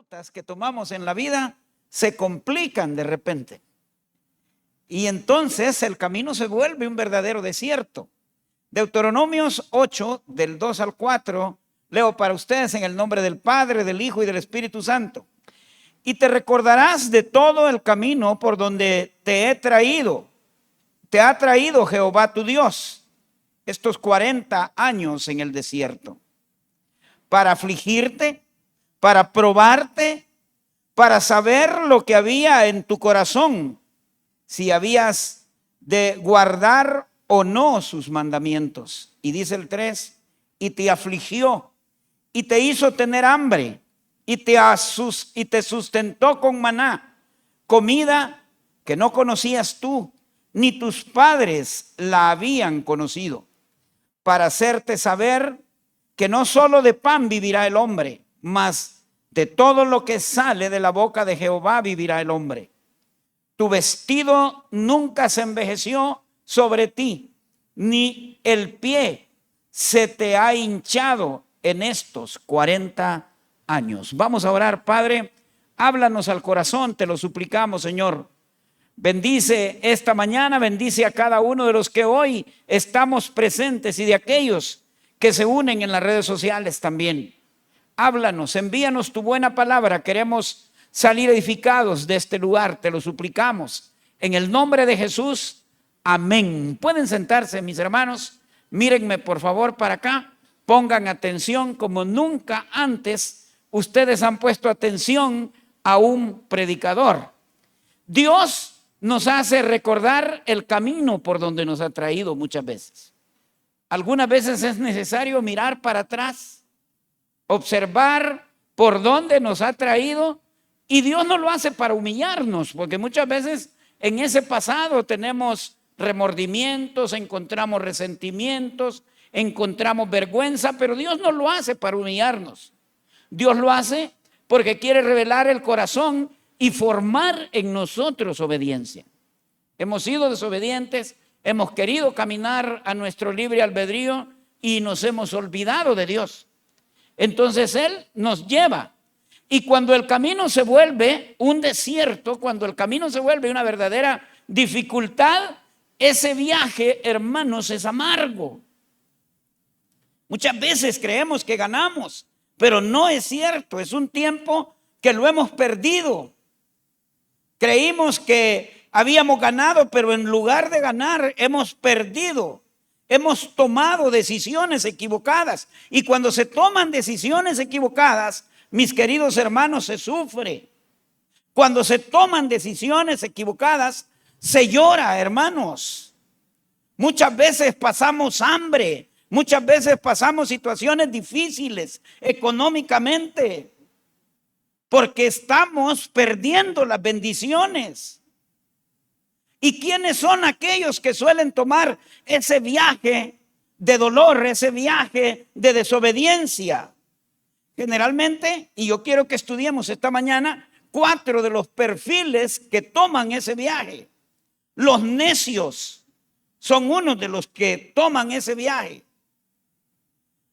rutas que tomamos en la vida se complican de repente. Y entonces el camino se vuelve un verdadero desierto. Deuteronomios 8, del 2 al 4, leo para ustedes en el nombre del Padre, del Hijo y del Espíritu Santo. Y te recordarás de todo el camino por donde te ha traído Jehová tu Dios estos 40 años en el desierto, para afligirte, para probarte, para saber lo que había en tu corazón, si habías de guardar o no sus mandamientos. Y dice el 3, y te afligió, y te hizo tener hambre, y te sustentó con maná, comida que no conocías tú, ni tus padres la habían conocido, para hacerte saber que no solo de pan vivirá el hombre, mas de todo lo que sale de la boca de Jehová vivirá el hombre. Tu vestido nunca se envejeció sobre ti, ni el pie se te ha hinchado en estos 40 años. Vamos a orar. Padre, háblanos al corazón, te lo suplicamos, Señor. Bendice esta mañana, bendice a cada uno de los que hoy estamos presentes y de aquellos que se unen en las redes sociales también. Háblanos, envíanos tu buena palabra. Queremos salir edificados de este lugar, te lo suplicamos. En el nombre de Jesús, amén. Pueden sentarse, mis hermanos. Mírenme por favor para acá. Pongan atención como nunca antes ustedes han puesto atención a un predicador. Dios nos hace recordar el camino por donde nos ha traído muchas veces. Algunas veces es necesario mirar para atrás, observar por dónde nos ha traído, y Dios no lo hace para humillarnos, porque muchas veces en ese pasado tenemos remordimientos, encontramos resentimientos, encontramos vergüenza, pero Dios no lo hace para humillarnos. Dios lo hace porque quiere revelar el corazón y formar en nosotros obediencia. Hemos sido desobedientes, hemos querido caminar a nuestro libre albedrío y nos hemos olvidado de Dios. Entonces Él nos lleva. Y cuando el camino se vuelve un desierto, cuando el camino se vuelve una verdadera dificultad, ese viaje, hermanos, es amargo. Muchas veces creemos que ganamos, pero no es cierto. Es un tiempo que lo hemos perdido. Creímos que habíamos ganado, pero en lugar de ganar, hemos perdido. Hemos tomado decisiones equivocadas. Y cuando se toman decisiones equivocadas, mis queridos hermanos, se sufre. Cuando se toman decisiones equivocadas, se llora, hermanos. Muchas veces pasamos hambre. Muchas veces pasamos situaciones difíciles económicamente, porque estamos perdiendo las bendiciones. ¿Y quiénes son aquellos que suelen tomar ese viaje de dolor, ese viaje de desobediencia? Generalmente, y yo quiero que estudiemos esta mañana 4 de los perfiles que toman ese viaje. Los necios son uno de los que toman ese viaje.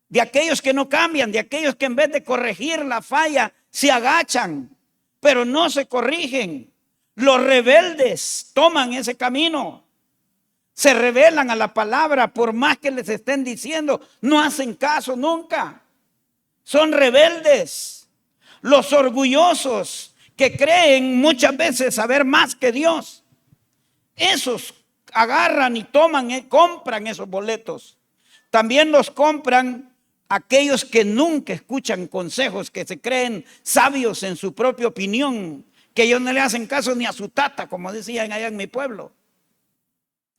De aquellos que no cambian, de aquellos que en vez de corregir la falla, se agachan, pero no se corrigen. Los rebeldes toman ese camino. Se rebelan a la palabra, por más que les estén diciendo, no hacen caso nunca. Son rebeldes. Los orgullosos que creen muchas veces saber más que Dios. Esos agarran y toman, compran esos boletos. También los compran aquellos que nunca escuchan consejos, que se creen sabios en su propia opinión, que ellos no le hacen caso ni a su tata, como decían allá en mi pueblo.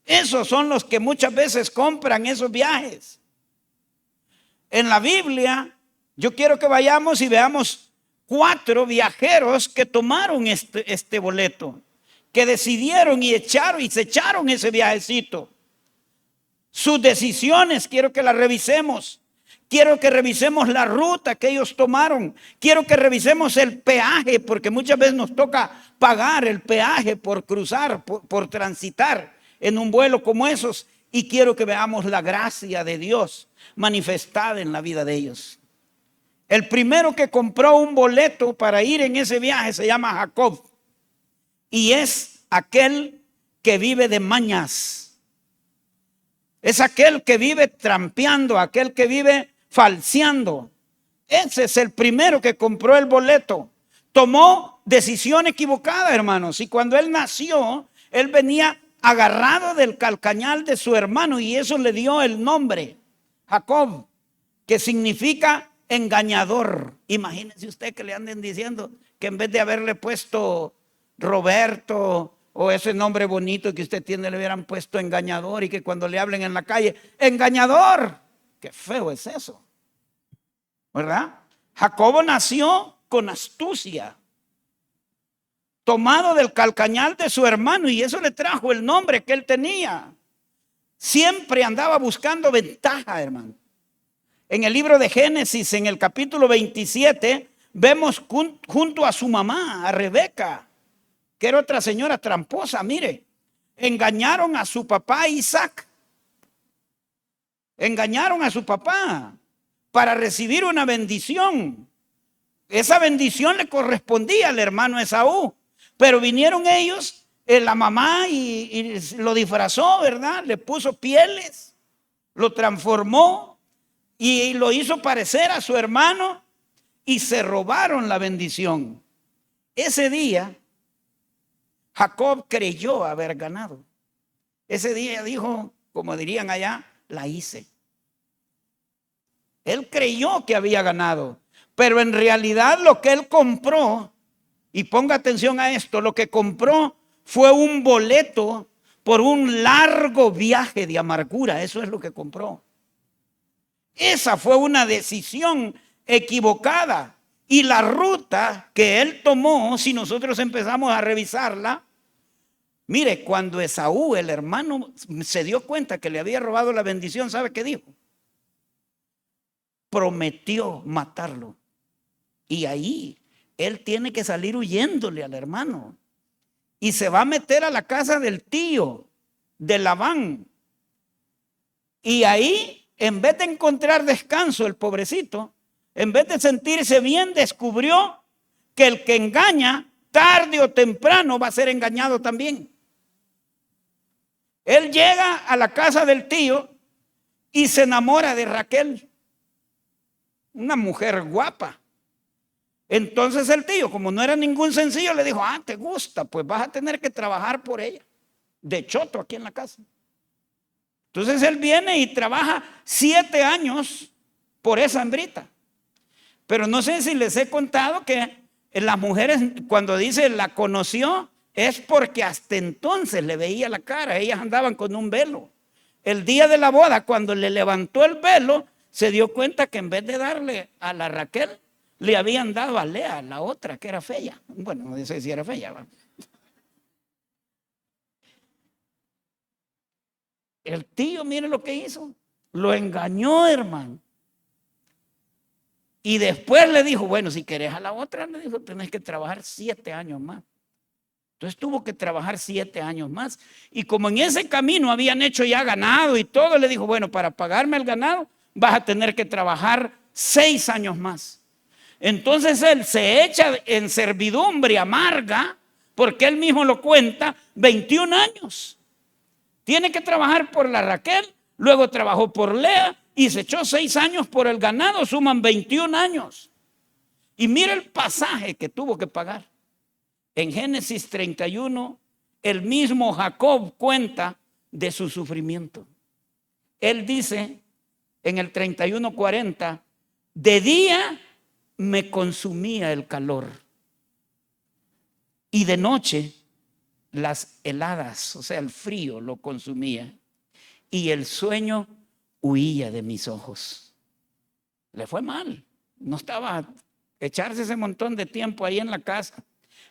Esos son los que muchas veces compran esos viajes. En la Biblia, yo quiero que vayamos y veamos 4 viajeros que tomaron este boleto, que decidieron y se echaron ese viajecito. Sus decisiones quiero que las revisemos. Quiero que revisemos la ruta que ellos tomaron. Quiero que revisemos el peaje, porque muchas veces nos toca pagar el peaje por cruzar, por transitar en un vuelo como esos. Y quiero que veamos la gracia de Dios manifestada en la vida de ellos. El primero que compró un boleto para ir en ese viaje se llama Jacob. Y es aquel que vive de mañas. Es aquel que vive trampeando, aquel que vive falseando. Ese es el primero que compró el boleto. Tomó decisión equivocada, hermanos. Y cuando él nació, él venía agarrado del calcañal de su hermano y eso le dio el nombre, Jacob, que significa engañador. Imagínense usted que le anden diciendo que en vez de haberle puesto Roberto o ese nombre bonito que usted tiene, le hubieran puesto engañador, y que cuando le hablen en la calle, engañador. Qué feo es eso, ¿verdad? Jacobo nació con astucia, tomado del calcañal de su hermano, y eso le trajo el nombre que él tenía. Siempre andaba buscando ventaja, hermano. En el libro de Génesis, en el capítulo 27, vemos junto a su mamá, a Rebeca, que era otra señora tramposa. Mire, engañaron a su papá Isaac. Engañaron a su papá para recibir una bendición. Esa bendición le correspondía al hermano Esaú. Pero vinieron ellos, la mamá, y lo disfrazó, ¿verdad? Le puso pieles, lo transformó y lo hizo parecer a su hermano y se robaron la bendición. Ese día, Jacob creyó haber ganado. Ese día dijo, como dirían allá, la hice. Él creyó que había ganado, pero en realidad lo que él compró, y ponga atención a esto, lo que compró fue un boleto por un largo viaje de amargura. Eso es lo que compró. Esa fue una decisión equivocada. Y la ruta que él tomó, si nosotros empezamos a revisarla, mire, cuando Esaú, el hermano, se dio cuenta que le había robado la bendición, ¿sabe qué dijo? Prometió matarlo. Y ahí él tiene que salir huyéndole al hermano. Y se va a meter a la casa del tío, de Labán. Y ahí, en vez de encontrar descanso, el pobrecito, en vez de sentirse bien, descubrió que el que engaña, tarde o temprano va a ser engañado también. Él llega a la casa del tío y se enamora de Raquel, una mujer guapa. Entonces el tío, como no era ningún sencillo, le dijo, ¿te gusta? Pues vas a tener que trabajar por ella, de choto aquí en la casa. Entonces él viene y trabaja 7 años por esa hembrita. Pero no sé si les he contado que las mujeres, cuando dice la conoció, es porque hasta entonces le veía la cara. Ellas andaban con un velo. El día de la boda, cuando le levantó el velo, se dio cuenta que en vez de darle a la Raquel, le habían dado a Lea, la otra, que era fea. Bueno, no sé si era fea, ¿verdad? El tío, mire lo que hizo. Lo engañó, hermano. Y después le dijo, bueno, si querés a la otra, le dijo, tenés que trabajar 7 años más. Entonces tuvo que trabajar 7 años más. Y como en ese camino habían hecho ya ganado y todo, le dijo, bueno, para pagarme el ganado, vas a tener que trabajar 6 años más. Entonces él se echa en servidumbre amarga, porque él mismo lo cuenta, 21 años. Tiene que trabajar por la Raquel, luego trabajó por Lea y se echó 6 años por el ganado, suman 21 años. Y mira el pasaje que tuvo que pagar. En Génesis 31, el mismo Jacob cuenta de su sufrimiento. Él dice en el 31:40, de día me consumía el calor y de noche las heladas, o sea, el frío lo consumía y el sueño huía de mis ojos. Le fue mal, no estaba echarse ese montón de tiempo ahí en la casa.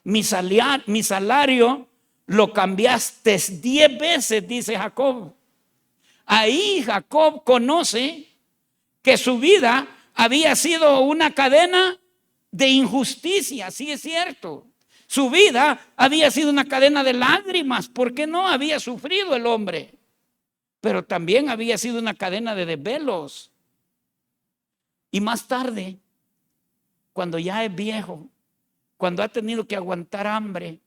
Mi salario lo cambiaste 10 veces, dice Jacob. Ahí Jacob conoce que su vida había sido una cadena de injusticia, sí es cierto. Su vida había sido una cadena de lágrimas, porque no había sufrido el hombre. Pero también había sido una cadena de desvelos. Y más tarde, cuando ya es viejo, cuando ha tenido que aguantar hambre,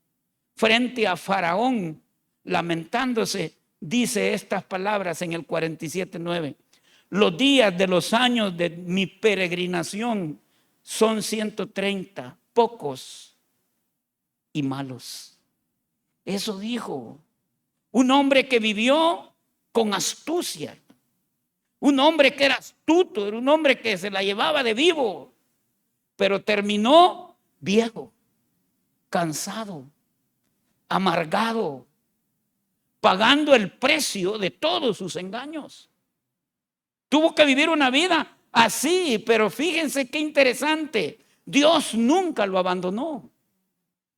frente a Faraón, lamentándose, dice estas palabras en el 47:9. Los días de los años de mi peregrinación son 130, pocos y malos. Eso dijo un hombre que vivió con astucia, un hombre que era astuto, era un hombre que se la llevaba de vivo, pero terminó viejo, cansado, amargado, pagando el precio de todos sus engaños. Tuvo que vivir una vida así, pero fíjense qué interesante. Dios nunca lo abandonó.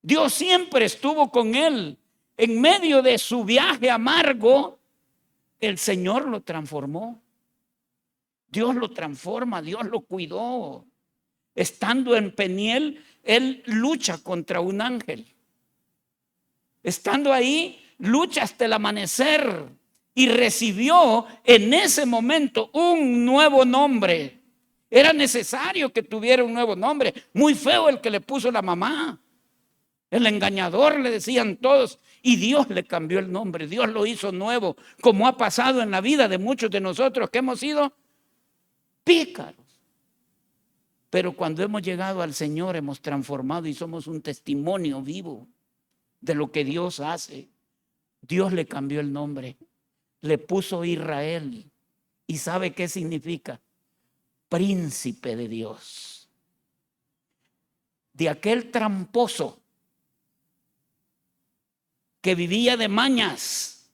Dios siempre estuvo con él. En medio de su viaje amargo, el Señor lo transformó. Dios lo transforma, Dios lo cuidó. Estando en Peniel, él lucha contra un ángel. Estando ahí, lucha hasta el amanecer y recibió en ese momento un nuevo nombre. Era necesario que tuviera un nuevo nombre. Muy feo el que le puso la mamá. El engañador, le decían todos, y Dios le cambió el nombre. Dios lo hizo nuevo, como ha pasado en la vida de muchos de nosotros que hemos sido pícaros. Pero cuando hemos llegado al Señor, hemos transformado y somos un testimonio vivo de lo que Dios hace. Dios le cambió el nombre, le puso Israel. ¿Y sabe qué significa? Príncipe de Dios. De aquel tramposo que vivía de mañas,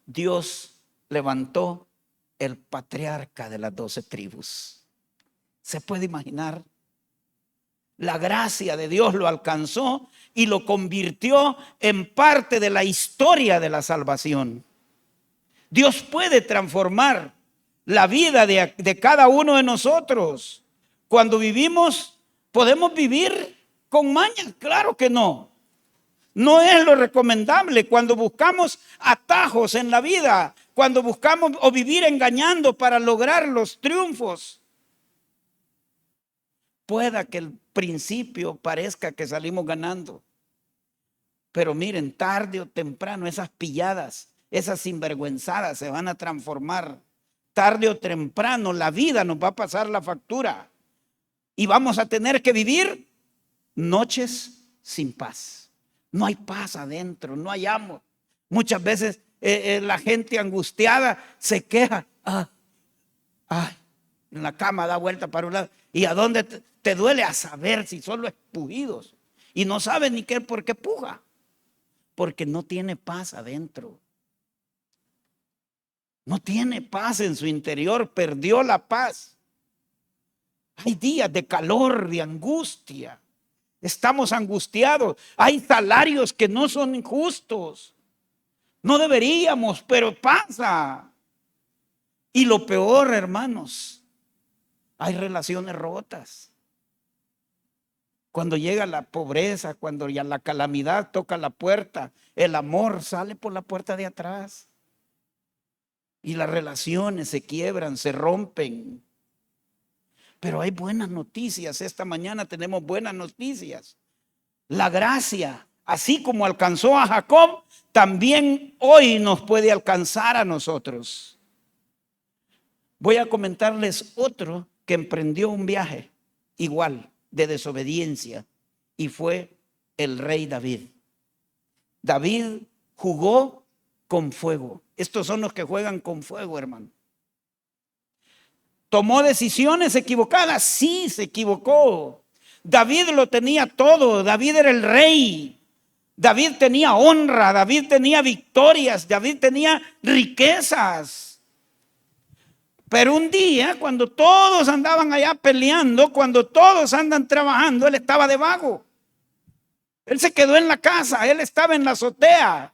Dios levantó el patriarca de las 12 tribus. ¿Se puede imaginar? La gracia de Dios lo alcanzó y lo convirtió en parte de la historia de la salvación. Dios puede transformar la vida de cada uno de nosotros. Cuando vivimos, ¿podemos vivir con mañas? Claro que no. No es lo recomendable cuando buscamos atajos en la vida, cuando buscamos o vivir engañando para lograr los triunfos. Pueda que el principio parezca que salimos ganando, pero miren, tarde o temprano esas pilladas, esas sinvergüenzadas se van a transformar. Tarde o temprano la vida nos va a pasar la factura y vamos a tener que vivir noches sin paz. No hay paz adentro, no hay amor. Muchas veces la gente angustiada se queja. En la cama da vuelta para un lado. ¿Y a dónde te duele? A saber si son los pujidos. Y no sabe ni qué, por qué puja. Porque no tiene paz adentro. No tiene paz en su interior, perdió la paz. Hay días de calor, de angustia. Estamos angustiados. Hay salarios que no son injustos. No deberíamos, pero pasa. Y lo peor, hermanos, hay relaciones rotas. Cuando llega la pobreza, cuando ya la calamidad toca la puerta, el amor sale por la puerta de atrás. Y las relaciones se quiebran, se rompen. Pero hay buenas noticias. Esta mañana tenemos buenas noticias. La gracia, así como alcanzó a Jacob, también hoy nos puede alcanzar a nosotros. Voy a comentarles otro que emprendió un viaje igual de desobediencia y fue el rey David. David jugó con fuego. Estos son los que juegan con fuego, hermano. ¿Tomó decisiones equivocadas? Sí, se equivocó. David lo tenía todo. David era el rey. David tenía honra. David tenía victorias. David tenía riquezas. Pero un día, cuando todos andaban allá peleando, cuando todos andan trabajando, él estaba de vago. Él se quedó en la casa. Él estaba en la azotea.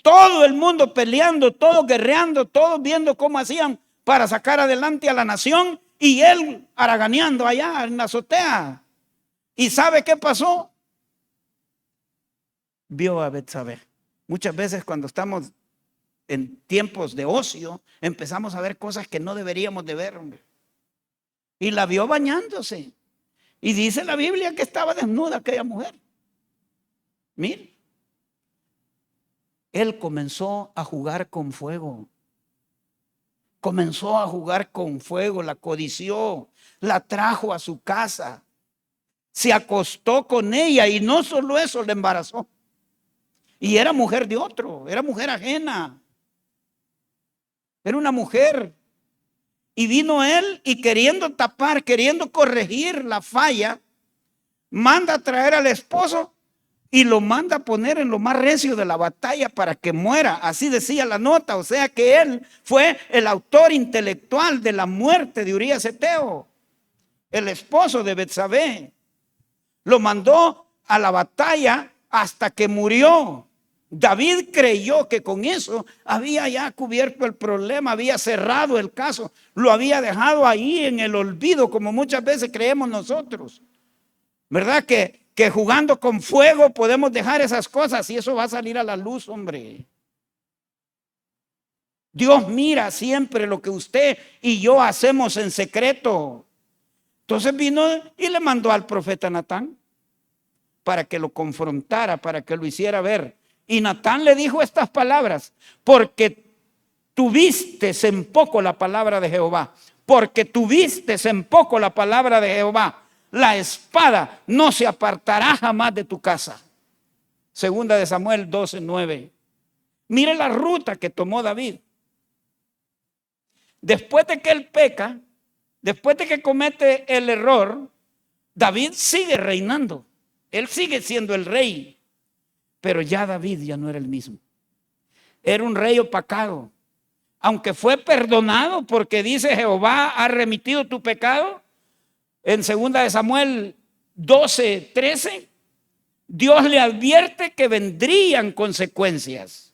Todo el mundo peleando, todos guerreando, todos viendo cómo hacían para sacar adelante a la nación, y él haraganeando allá en la azotea. ¿Y sabe qué pasó? Vio a Betsabé. Muchas veces cuando estamos en tiempos de ocio, empezamos a ver cosas que no deberíamos de ver, hombre. y la vio bañándose. Y dice la Biblia que estaba desnuda aquella mujer. Mire, él comenzó a jugar con fuego. Comenzó a jugar con fuego, la codició, la trajo a su casa, se acostó con ella y no solo eso, la embarazó. Y era mujer de otro, era mujer ajena. Era una mujer. Y vino él y queriendo tapar, queriendo corregir la falla, manda a traer al esposo y lo manda a poner en lo más recio de la batalla para que muera. Así decía la nota. O sea que él fue el autor intelectual de la muerte de Urías Eteo, el esposo de Betsabé. Lo mandó a la batalla hasta que murió. David creyó que con eso había ya cubierto el problema, había cerrado el caso, lo había dejado ahí en el olvido, como muchas veces creemos nosotros. ¿Verdad? Que jugando con fuego podemos dejar esas cosas y eso va a salir a la luz, hombre. Dios mira siempre lo que usted y yo hacemos en secreto. Entonces vino y le mandó al profeta Natán para que lo confrontara, para que lo hiciera ver. Y Natán le dijo estas palabras: porque tuviste en poco la palabra de Jehová, porque tuviste en poco la palabra de Jehová, la espada no se apartará jamás de tu casa. Segunda de Samuel 12:9. Mire la ruta que tomó David. Después de que él peca, después de que comete el error, David sigue reinando. Él sigue siendo el rey. Pero ya David ya no era el mismo. Era un rey opacado. Aunque fue perdonado porque dice Jehová ha remitido tu pecado. En 2 de Samuel 12:13, Dios le advierte que vendrían consecuencias.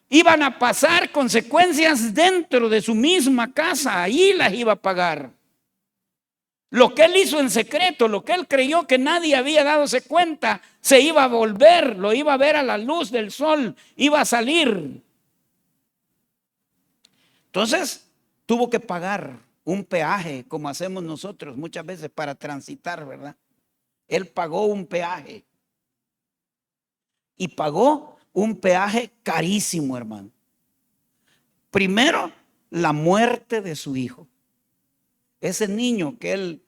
Iban a pasar consecuencias dentro de su misma casa. Ahí las iba a pagar. Lo que él hizo en secreto, lo que él creyó que nadie había dado cuenta, se iba a volver, lo iba a ver a la luz del sol, iba a salir. Entonces tuvo que pagar un peaje, como hacemos nosotros muchas veces para transitar, ¿verdad? Él pagó un peaje. Y pagó un peaje carísimo, hermano. Primero, la muerte de su hijo. Ese niño que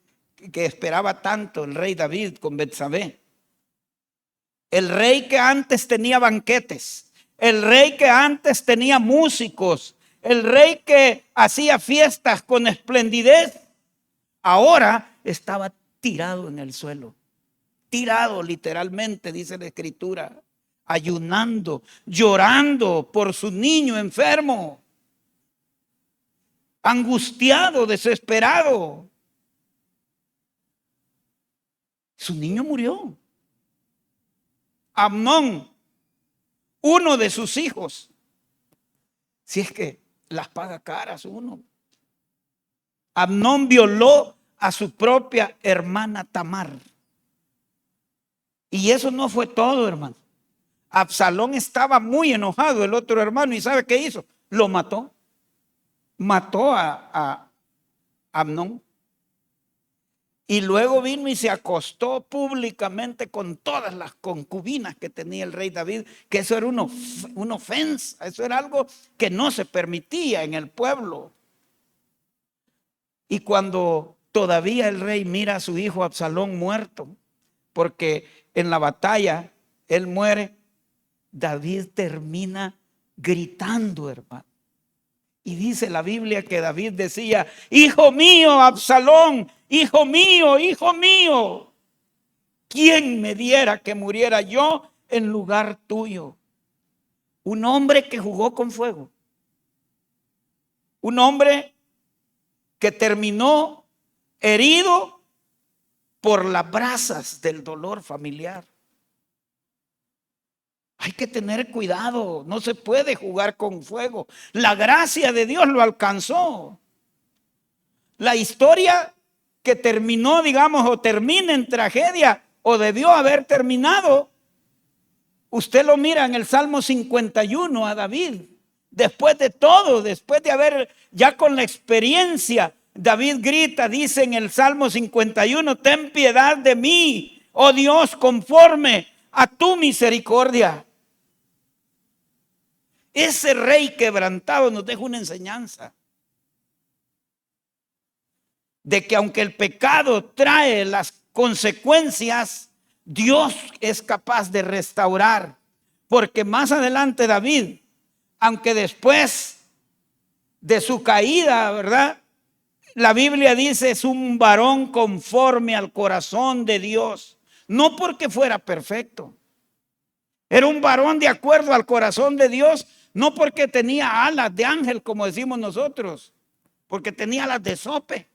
esperaba tanto, el rey David con Betsabé. El rey que antes tenía banquetes. El rey que antes tenía músicos. El rey que hacía fiestas con esplendidez. Ahora estaba tirado en el suelo. Tirado literalmente, dice la escritura. Ayunando, llorando por su niño enfermo. Angustiado, desesperado. Su niño murió. Amnón, uno de sus hijos. Si es que las paga caras uno. Amnón violó a su propia hermana Tamar. Y eso no fue todo, hermano. Absalón estaba muy enojado, el otro hermano, y ¿sabe qué hizo? Lo mató. Mató a Amnón. Y luego vino y se acostó públicamente con todas las concubinas que tenía el rey David, que eso era una ofensa, eso era algo que no se permitía en el pueblo. Y cuando todavía el rey mira a su hijo Absalón muerto, porque en la batalla él muere, David termina gritando, hermano. Y dice la Biblia que David decía: hijo mío, Absalón, hijo mío, hijo mío, ¿quién me diera que muriera yo en lugar tuyo? Un hombre que jugó con fuego. Un hombre que terminó herido por las brasas del dolor familiar. Hay que tener cuidado, no se puede jugar con fuego. La gracia de Dios lo alcanzó. La historia que terminó, digamos, o termina en tragedia, o debió haber terminado. Usted lo mira en el Salmo 51 a David. Después de todo, después de haber ya con la experiencia David grita, dice en el Salmo 51, ten piedad de mí, oh Dios, conforme a tu misericordia. Ese rey quebrantado nos deja una enseñanza de que aunque el pecado trae las consecuencias, Dios es capaz de restaurar. Porque más adelante David, aunque después de su caída, ¿verdad? La Biblia dice es un varón conforme al corazón de Dios. No porque fuera perfecto. Era un varón de acuerdo al corazón de Dios. No porque tenía alas de ángel, como decimos nosotros. Porque tenía alas de zope.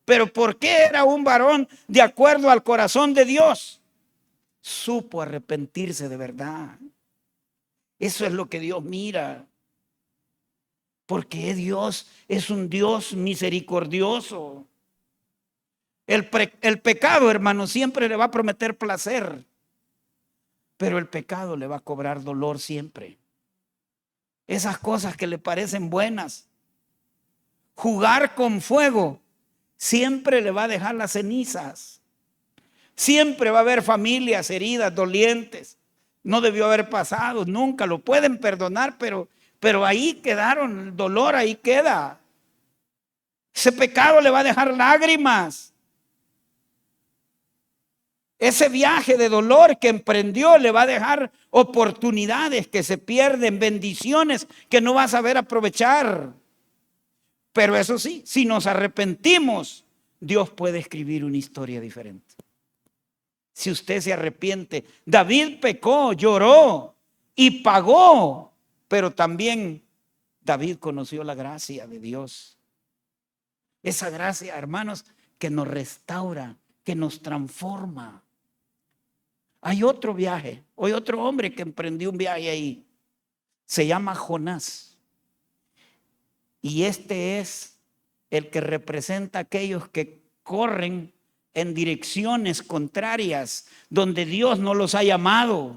Pero ¿por qué era un varón de acuerdo al corazón de Dios? Supo arrepentirse de verdad. Eso es lo que Dios mira. Porque Dios es un Dios misericordioso. El pecado, hermano, siempre le va a prometer placer. Pero el pecado le va a cobrar dolor siempre. Esas cosas que le parecen buenas. Jugar con fuego siempre le va a dejar las cenizas. Siempre va a haber familias heridas, dolientes. No debió haber pasado, nunca lo pueden perdonar, pero ahí quedaron, el dolor ahí queda. Ese pecado le va a dejar lágrimas. Ese viaje de dolor que emprendió le va a dejar oportunidades que se pierden, bendiciones que no va a saber aprovechar. Pero eso sí, si nos arrepentimos, Dios puede escribir una historia diferente. Si usted se arrepiente, David pecó, lloró y pagó, pero también David conoció la gracia de Dios. Esa gracia, hermanos, que nos restaura, que nos transforma. Hay otro viaje, hay otro hombre que emprendió un viaje ahí. Se llama Jonás. Y este es el que representa a aquellos que corren en direcciones contrarias, donde Dios no los ha llamado.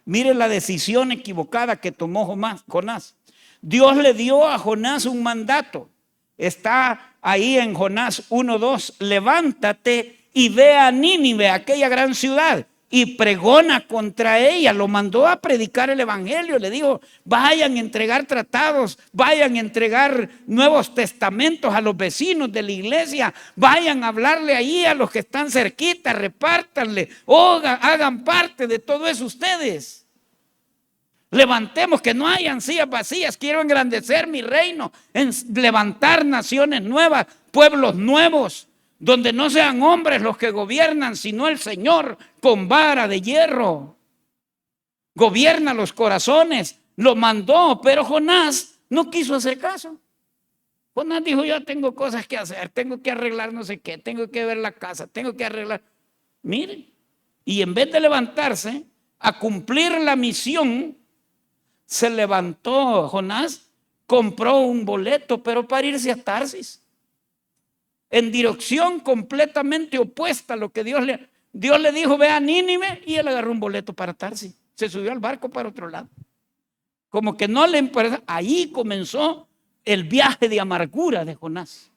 Mire la decisión equivocada que tomó Jonás. Dios le dio a Jonás un mandato. Está ahí en Jonás 1:2. Levántate y ve a Nínive, aquella gran ciudad, y pregona contra ella. Lo mandó a predicar el evangelio. Le dijo, vayan a entregar tratados, vayan a entregar nuevos testamentos a los vecinos de la iglesia, vayan a hablarle ahí a los que están cerquita, repártanle, hagan parte de todo eso ustedes. Levantemos, que no hayan sillas vacías. Quiero engrandecer mi reino, levantar naciones nuevas, pueblos nuevos, donde no sean hombres los que gobiernan, sino el Señor con vara de hierro. Gobierna los corazones. Lo mandó, pero Jonás no quiso hacer caso. Jonás dijo, yo tengo cosas que hacer, tengo que arreglar no sé qué, tengo que ver la casa, tengo que arreglar. Miren, y en vez de levantarse a cumplir la misión, se levantó Jonás, compró un boleto, pero para irse a Tarsis, en dirección completamente opuesta a lo que Dios le dijo, ve a Nínive, y él agarró un boleto para Tarsis, se subió al barco para otro lado, como que no le importa. Ahí comenzó el viaje de amargura de Jonás.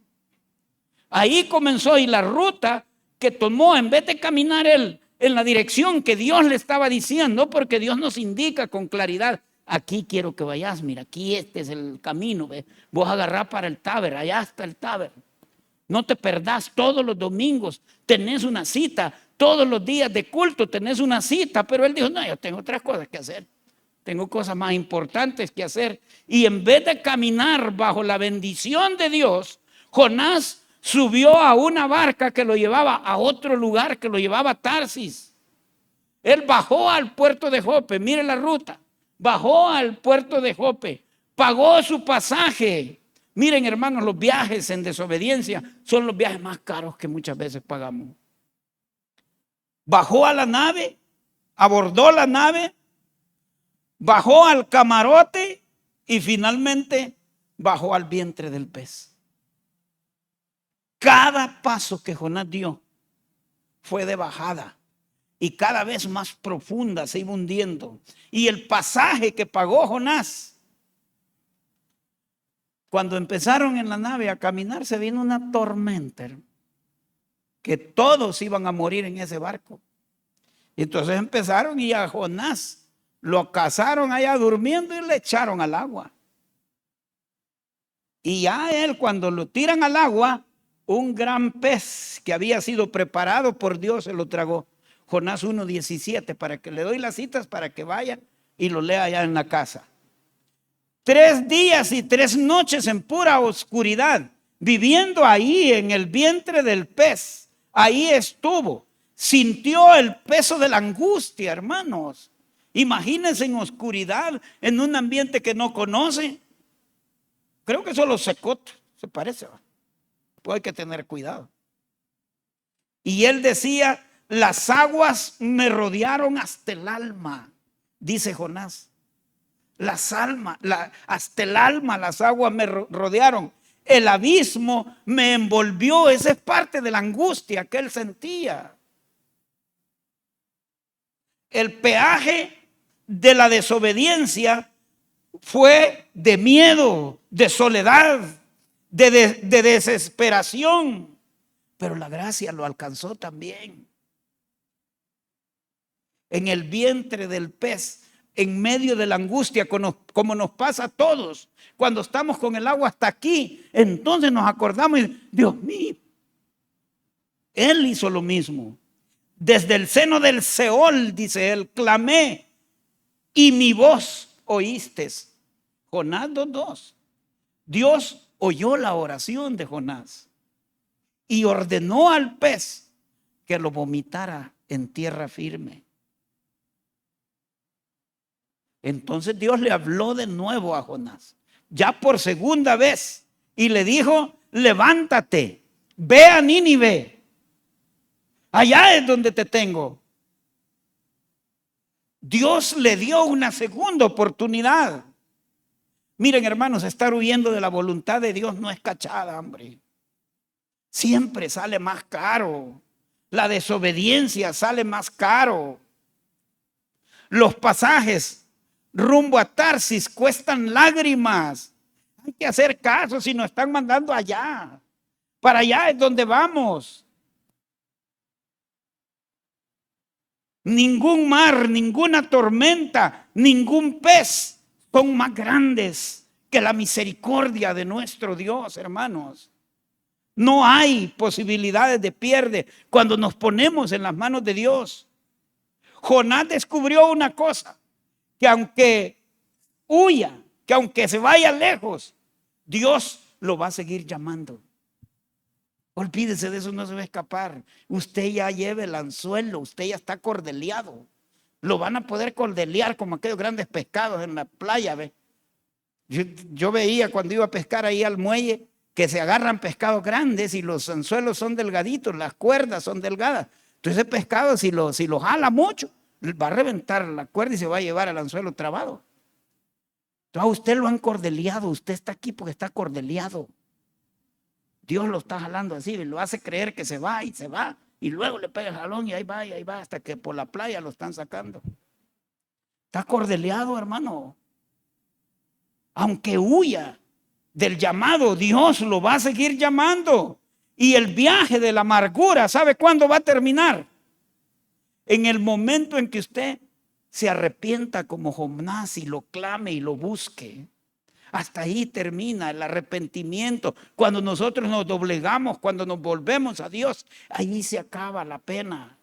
Ahí comenzó, y la ruta que tomó, en vez de caminar él en la dirección que Dios le estaba diciendo, porque Dios nos indica con claridad, aquí quiero que vayas, mira, aquí este es el camino, ¿ves? Vos agarrás para el Táber, allá está el Táber. No te perdás, todos los domingos tenés una cita, todos los días de culto tenés una cita, pero él dijo, no, yo tengo otras cosas que hacer, tengo cosas más importantes que hacer. Y en vez de caminar bajo la bendición de Dios, Jonás subió a una barca que lo llevaba a otro lugar, que lo llevaba a Tarsis. Él bajó al puerto de Jope, mire la ruta, bajó al puerto de Jope, pagó su pasaje. Miren, hermanos, los viajes en desobediencia son los viajes más caros que muchas veces pagamos. Bajó a la nave, abordó la nave, bajó al camarote y finalmente bajó al vientre del pez. Cada paso que Jonás dio fue de bajada y cada vez más profunda, se iba hundiendo. Y el pasaje que pagó Jonás Cuando empezaron en la nave a caminar, se vino una tormenta, que todos iban a morir en ese barco. Y entonces empezaron y a Jonás lo cazaron allá durmiendo y le echaron al agua. Y a él, cuando lo tiran al agua, un gran pez que había sido preparado por Dios se lo tragó. Jonás 1:17, para que le doy las citas para que vaya y lo lea allá en la casa. 3 días y 3 noches en pura oscuridad, viviendo ahí en el vientre del pez. Ahí estuvo. Sintió el peso de la angustia, hermanos. Imagínense en oscuridad, en un ambiente que no conoce. Creo que solo Secot se parece. Pues hay que tener cuidado. Y él decía, las aguas me rodearon hasta el alma, dice Jonás. Hasta el alma las aguas me rodearon. El abismo me envolvió. Esa es parte de la angustia que él sentía. El peaje de la desobediencia fue de miedo, de soledad, de desesperación. Pero la gracia lo alcanzó también. En el vientre del pez, en medio de la angustia, como nos pasa a todos, cuando estamos con el agua hasta aquí, entonces nos acordamos y Dios mío, él hizo lo mismo. Desde el seno del Seol, dice él, clamé y mi voz oíste. Jonás 2:2. Dios oyó la oración de Jonás y ordenó al pez que lo vomitara en tierra firme. Entonces Dios le habló de nuevo a Jonás, ya por segunda vez, y le dijo, levántate, ve a Nínive, allá es donde te tengo. Dios le dio una segunda oportunidad. Miren, hermanos, estar huyendo de la voluntad de Dios no es cachada, hombre. Siempre sale más caro. La desobediencia sale más caro. Los pasajes rumbo a Tarsis cuestan lágrimas. Hay que hacer caso si nos están mandando allá. Para allá es donde vamos. Ningún mar, ninguna tormenta, ningún pez son más grandes que la misericordia de nuestro Dios, hermanos. No hay posibilidades de pierde cuando nos ponemos en las manos de Dios. Jonás descubrió una cosa, que aunque huya, que aunque se vaya lejos, Dios lo va a seguir llamando. Olvídese de eso, no se va a escapar. Usted ya lleva el anzuelo, usted ya está cordeleado. Lo van a poder cordelear como aquellos grandes pescados en la playa, ¿ve? Yo veía cuando iba a pescar ahí al muelle que se agarran pescados grandes y los anzuelos son delgaditos, las cuerdas son delgadas. Entonces ese pescado si lo jala mucho, va a reventar la cuerda y se va a llevar al anzuelo trabado. Entonces a usted lo han cordeleado, usted está aquí porque está cordeleado. Dios lo está jalando así y lo hace creer que se va y se va. Y luego le pega el jalón y ahí va hasta que por la playa lo están sacando. Está cordeleado, hermano. Aunque huya del llamado, Dios lo va a seguir llamando. Y el viaje de la amargura, ¿sabe cuándo va a terminar? En el momento en que usted se arrepienta como Jonás y lo clame y lo busque. Hasta ahí termina el arrepentimiento. Cuando nosotros nos doblegamos, cuando nos volvemos a Dios, ahí se acaba la pena.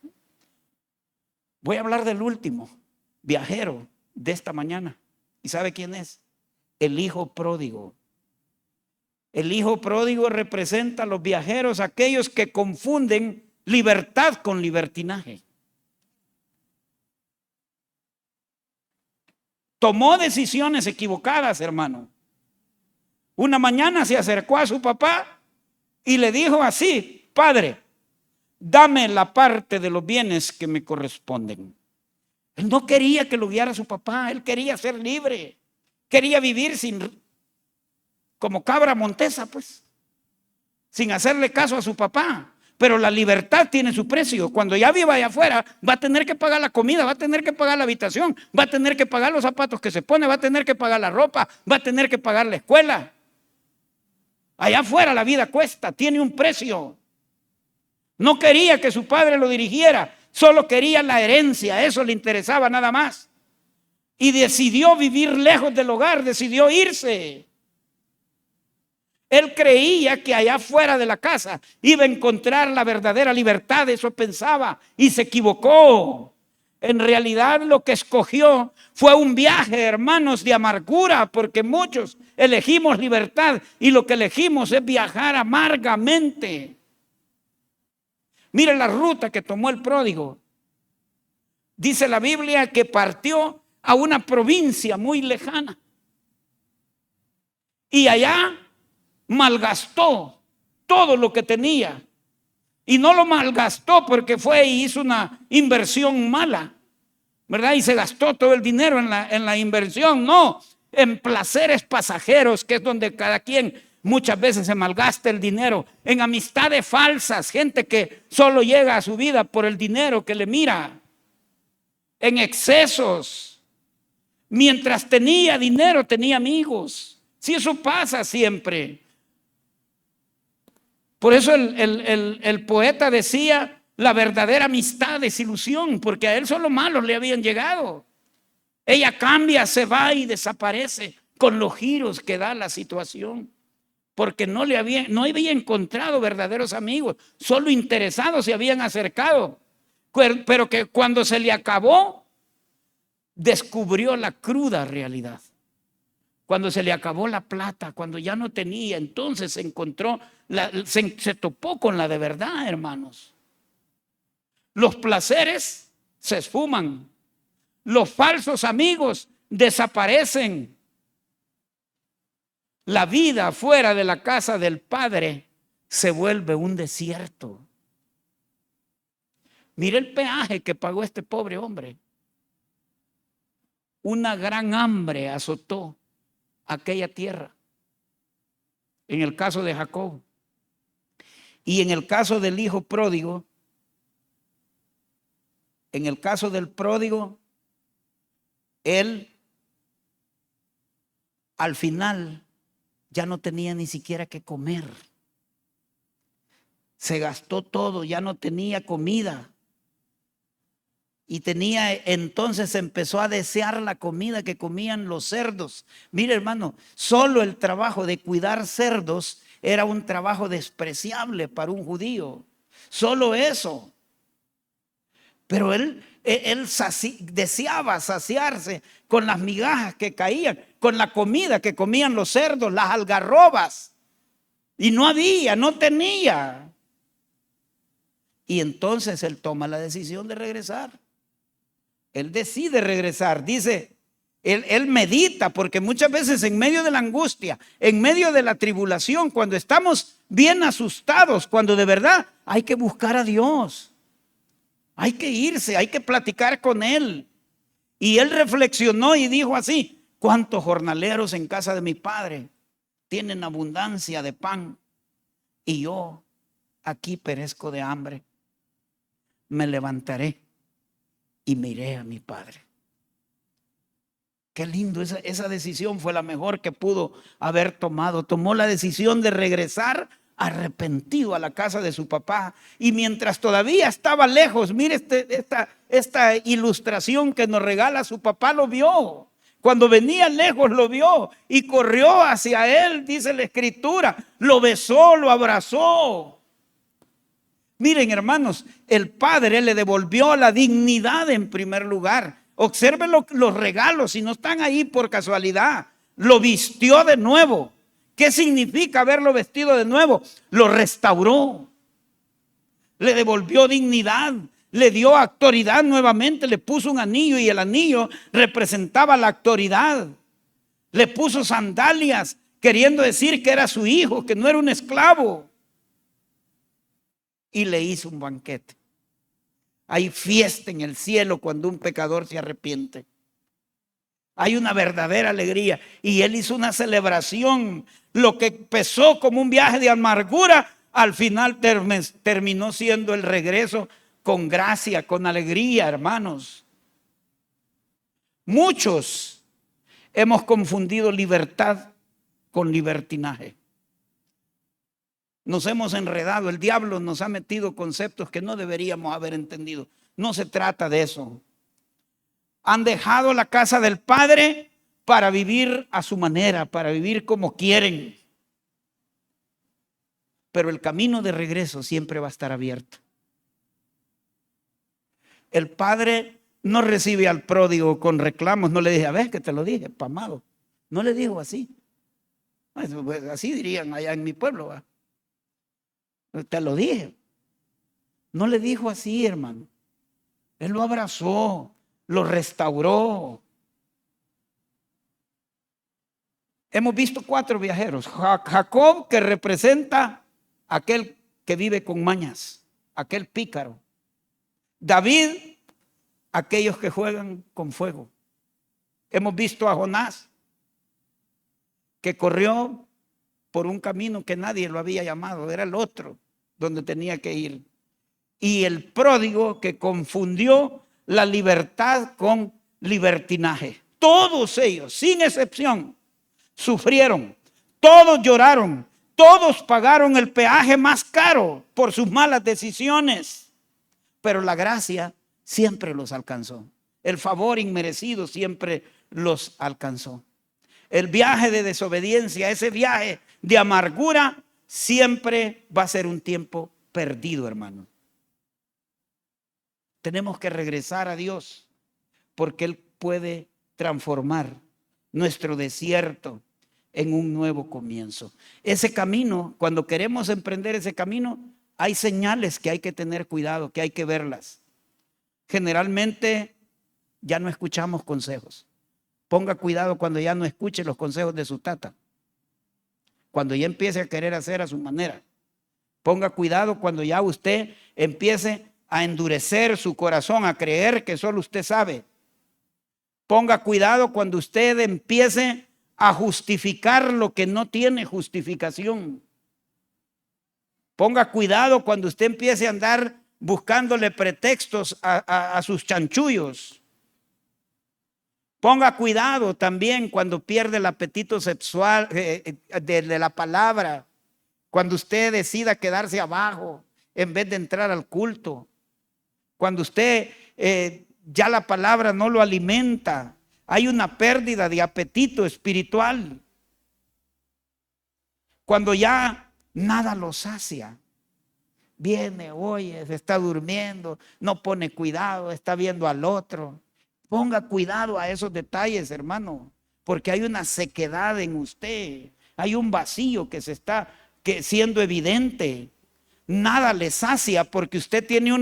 Voy a hablar del último viajero de esta mañana. ¿Y sabe quién es? El hijo pródigo. El hijo pródigo representa a los viajeros, aquellos que confunden libertad con libertinaje. Tomó decisiones equivocadas, hermano. Una mañana se acercó a su papá y le dijo así: padre, dame la parte de los bienes que me corresponden. Él no quería que lo guiara su papá, él quería ser libre, quería vivir como cabra montesa, pues, sin hacerle caso a su papá. Pero la libertad tiene su precio. Cuando ya viva allá afuera, va a tener que pagar la comida, va a tener que pagar la habitación, va a tener que pagar los zapatos que se pone, va a tener que pagar la ropa, va a tener que pagar la escuela. Allá afuera la vida cuesta, tiene un precio. No quería que su padre lo dirigiera, solo quería la herencia, eso le interesaba nada más. Y decidió vivir lejos del hogar, decidió irse. Él creía que allá fuera de la casa iba a encontrar la verdadera libertad, eso pensaba, y se equivocó. En realidad lo que escogió fue un viaje, hermanos, de amargura, porque muchos elegimos libertad y lo que elegimos es viajar amargamente. Mire la ruta que tomó el pródigo. Dice la Biblia que partió a una provincia muy lejana y allá malgastó todo lo que tenía. Y no lo malgastó porque fue y hizo una inversión mala, ¿verdad? Y se gastó todo el dinero en la inversión. No, en placeres pasajeros, que es donde cada quien muchas veces se malgasta el dinero. En amistades falsas, gente que solo llega a su vida por el dinero que le mira. En excesos. Mientras tenía dinero, tenía amigos. Si eso pasa siempre. Por eso el poeta decía, la verdadera amistad es ilusión, porque a él solo malos le habían llegado. Ella cambia, se va y desaparece con los giros que da la situación, porque no había encontrado verdaderos amigos, solo interesados se habían acercado, pero que cuando se le acabó, descubrió la cruda realidad. Cuando se le acabó la plata, cuando ya no tenía, entonces se encontró, se topó con la de verdad, hermanos. Los placeres se esfuman, los falsos amigos desaparecen. La vida fuera de la casa del Padre se vuelve un desierto. Mire el peaje que pagó este pobre hombre. Una gran hambre azotó aquella tierra. En el caso de Jacob. Y en el caso del hijo pródigo, en el caso del pródigo, él al final ya no tenía ni siquiera que comer. Se gastó todo, ya no tenía comida. Y entonces empezó a desear la comida que comían los cerdos. Mire, hermano, solo el trabajo de cuidar cerdos era un trabajo despreciable para un judío. Solo eso. Pero él deseaba saciarse con las migajas que caían, con la comida que comían los cerdos, las algarrobas. Y no tenía. Y entonces él toma la decisión de regresar. Él decide regresar, dice, él medita, porque muchas veces en medio de la angustia, en medio de la tribulación, cuando estamos bien asustados, cuando de verdad hay que buscar a Dios, hay que irse, hay que platicar con Él. Y él reflexionó y dijo así, ¿cuántos jornaleros en casa de mi padre tienen abundancia de pan? Y yo aquí perezco de hambre. Me levantaré y miré a mi padre. Qué lindo, esa decisión fue la mejor que pudo haber tomado. Tomó la decisión de regresar arrepentido a la casa de su papá. Y mientras todavía estaba lejos, mire esta ilustración que nos regala su papá, lo vio. Cuando venía lejos lo vio y corrió hacia él, dice la escritura. Lo besó, lo abrazó. Miren, hermanos, el padre le devolvió la dignidad en primer lugar. Observen los regalos, si no están ahí por casualidad. Lo vistió de nuevo. ¿Qué significa haberlo vestido de nuevo? Lo restauró. Le devolvió dignidad. Le dio autoridad nuevamente. Le puso un anillo y el anillo representaba la autoridad. Le puso sandalias, queriendo decir que era su hijo, que no era un esclavo. Y le hizo un banquete. Hay fiesta en el cielo cuando un pecador se arrepiente. Hay una verdadera alegría. Y él hizo una celebración. Lo que empezó como un viaje de amargura, al final terminó siendo el regreso con gracia, con alegría, hermanos. Muchos hemos confundido libertad con libertinaje. Nos hemos enredado, el diablo nos ha metido conceptos que no deberíamos haber entendido. No se trata de eso. Han dejado la casa del Padre para vivir a su manera, para vivir como quieren. Pero el camino de regreso siempre va a estar abierto. El Padre no recibe al pródigo con reclamos. No le dije, a ver que te lo dije, pamado. No le dijo así. Así dirían allá en mi pueblo, ¿va? Te lo dije. No le dijo así, hermano. Él lo abrazó, lo restauró. Hemos visto 4 viajeros. Jacob, que representa aquel que vive con mañas, aquel pícaro. David, aquellos que juegan con fuego. Hemos visto a Jonás, que corrió por un camino que nadie lo había llamado, era el otro donde tenía que ir. Y el pródigo, que confundió la libertad con libertinaje. Todos ellos, sin excepción, sufrieron, todos lloraron, todos pagaron el peaje más caro por sus malas decisiones, pero la gracia siempre los alcanzó. El favor inmerecido siempre los alcanzó. El viaje de desobediencia, ese viaje de amargura, siempre va a ser un tiempo perdido, hermano. Tenemos que regresar a Dios, porque Él puede transformar nuestro desierto en un nuevo comienzo. Ese camino, cuando queremos emprender ese camino, hay señales que hay que tener cuidado, que hay que verlas. Generalmente ya no escuchamos consejos. Ponga cuidado cuando ya no escuche los consejos de su tata. Cuando ya empiece a querer hacer a su manera. Ponga cuidado cuando ya usted empiece a endurecer su corazón, a creer que solo usted sabe. Ponga cuidado cuando usted empiece a justificar lo que no tiene justificación. Ponga cuidado cuando usted empiece a andar buscándole pretextos a sus chanchullos. Ponga cuidado también cuando pierde el apetito sexual de la palabra. Cuando usted decida quedarse abajo en vez de entrar al culto. Cuando usted ya la palabra no lo alimenta. Hay una pérdida de apetito espiritual. Cuando ya nada lo sacia. Viene, oye, se está durmiendo, no pone cuidado, está viendo al otro. Ponga cuidado a esos detalles, hermano, porque hay una sequedad en usted. Hay un vacío que se está siendo evidente. Nada le sacia porque usted tiene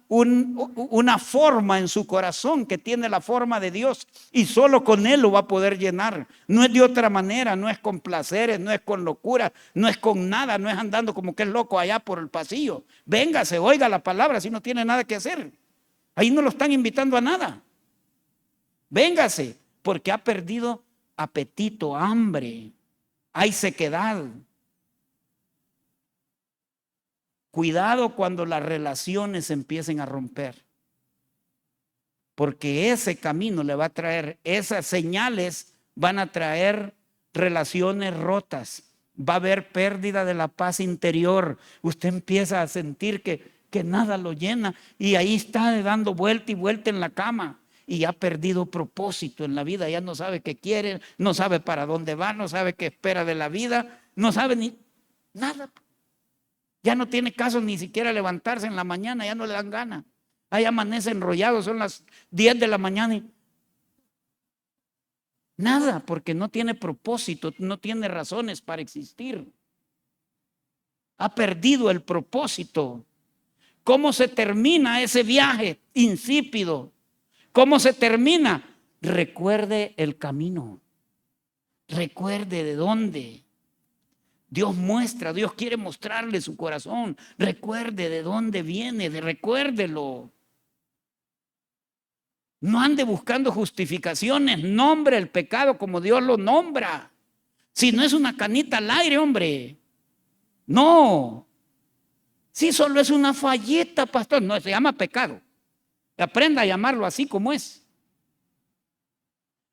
una forma en su corazón que tiene la forma de Dios y solo con Él lo va a poder llenar. No es de otra manera, no es con placeres, no es con locura, no es con nada, no es andando como que es loco allá por el pasillo. Véngase, oiga la palabra si no tiene nada que hacer. Ahí no lo están invitando a nada. Véngase, porque ha perdido apetito, hambre, hay sequedad. Cuidado cuando las relaciones empiecen a romper, porque ese camino le va a traer, esas señales van a traer relaciones rotas. Va a haber pérdida de la paz interior. Usted empieza a sentir que nada lo llena y ahí está dando vuelta y vuelta en la cama y ha perdido propósito en la vida. Ya no sabe qué quiere, no sabe para dónde va, no sabe qué espera de la vida, no sabe ni nada. Ya no tiene caso ni siquiera levantarse en la mañana, ya no le dan gana. Ahí amanece enrollado, son las 10 de la mañana y nada, porque no tiene propósito, no tiene razones para existir. Ha perdido el propósito. ¿Cómo se termina ese viaje insípido? ¿Cómo se termina? Recuerde el camino. Recuerde de dónde. Dios muestra, Dios quiere mostrarle su corazón. Recuerde de dónde viene, recuérdelo. No ande buscando justificaciones, nombre el pecado como Dios lo nombra. Si no es una canita al aire, hombre. No. Si solo es una falleta, pastor, no, se llama pecado. Aprenda a llamarlo así como es.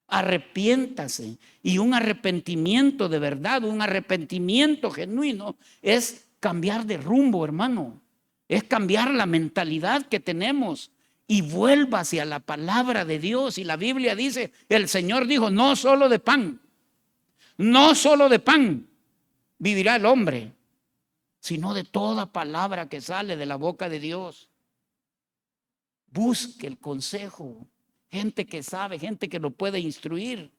Arrepiéntase. Y un arrepentimiento de verdad, un arrepentimiento genuino es cambiar de rumbo, hermano. Es cambiar la mentalidad que tenemos y vuelva hacia la palabra de Dios. Y la Biblia dice, el Señor dijo, no solo de pan vivirá el hombre, sino de toda palabra que sale de la boca de Dios. Busque el consejo, gente que sabe, gente que lo puede instruir.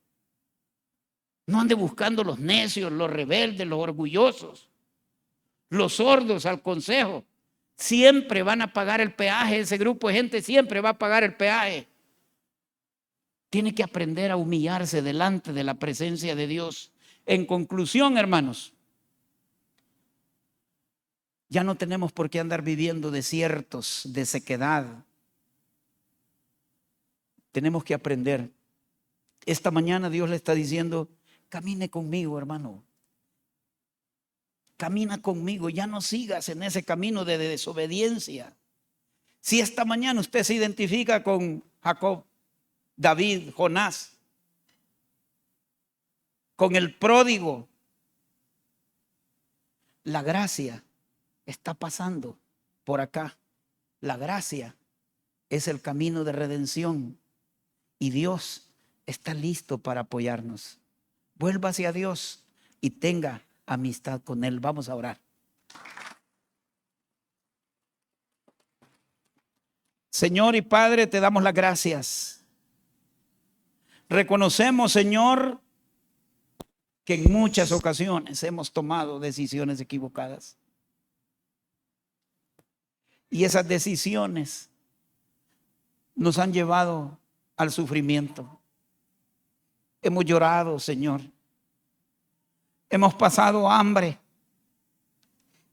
No ande buscando los necios, los rebeldes, los orgullosos, los sordos al consejo. Siempre van a pagar el peaje, ese grupo de gente siempre va a pagar el peaje. Tiene que aprender a humillarse delante de la presencia de Dios. En conclusión, hermanos, ya no tenemos por qué andar viviendo desiertos de sequedad. Tenemos que aprender. Esta mañana Dios le está diciendo, camine conmigo, hermano. Camina conmigo, ya no sigas en ese camino de desobediencia. Si esta mañana usted se identifica con Jacob, David, Jonás, con el pródigo, la gracia está pasando por acá. La gracia es el camino de redención y Dios está listo para apoyarnos. Vuelva hacia Dios y tenga amistad con Él. Vamos a orar. Señor y Padre, te damos las gracias. Reconocemos, Señor, que en muchas ocasiones hemos tomado decisiones equivocadas. Y esas decisiones nos han llevado al sufrimiento. Hemos llorado, Señor. Hemos pasado hambre.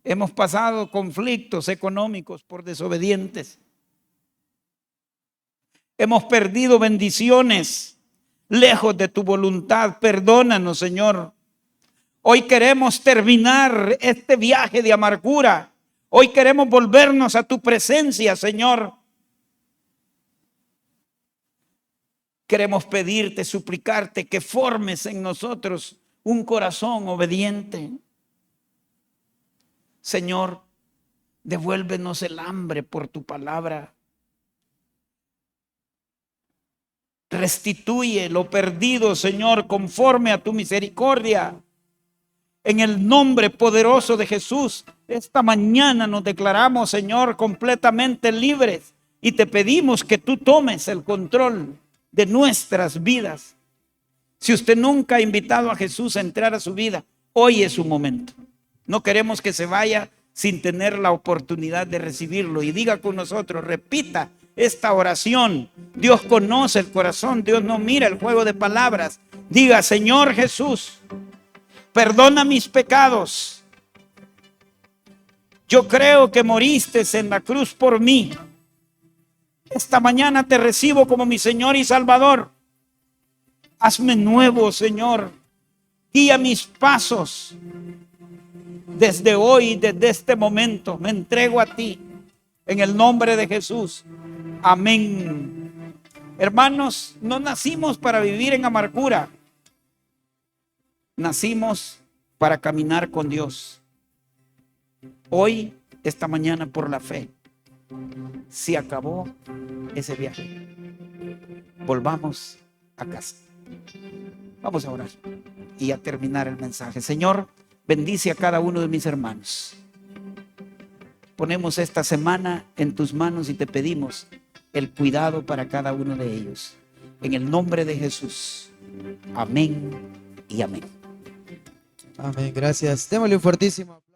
Hemos pasado conflictos económicos por desobedientes. Hemos perdido bendiciones lejos de tu voluntad. Perdónanos, Señor. Hoy queremos terminar este viaje de amargura. Hoy queremos volvernos a tu presencia, Señor. Queremos pedirte, suplicarte que formes en nosotros un corazón obediente. Señor, devuélvenos el hambre por tu palabra. Restituye lo perdido, Señor, conforme a tu misericordia. En el nombre poderoso de Jesús, esta mañana nos declaramos, Señor, completamente libres y te pedimos que tú tomes el control de nuestras vidas. Si usted nunca ha invitado a Jesús a entrar a su vida, hoy es su momento. No queremos que se vaya sin tener la oportunidad de recibirlo. Y diga con nosotros, repita esta oración. Dios conoce el corazón, Dios no mira el juego de palabras. Diga, Señor Jesús, perdona mis pecados. Yo creo que moriste en la cruz por mí. Esta mañana te recibo como mi Señor y Salvador. Hazme nuevo, Señor. Guía mis pasos. Desde hoy, desde este momento, me entrego a ti. En el nombre de Jesús. Amén. Hermanos, no nacimos para vivir en amargura. Nacimos para caminar con Dios. Hoy, esta mañana, por la fe, se acabó ese viaje. Volvamos a casa. Vamos a orar y a terminar el mensaje. Señor, bendice a cada uno de mis hermanos. Ponemos esta semana en tus manos y te pedimos el cuidado para cada uno de ellos. En el nombre de Jesús. Amén y amén. Amén, gracias. Démosle un fuertísimo aplauso.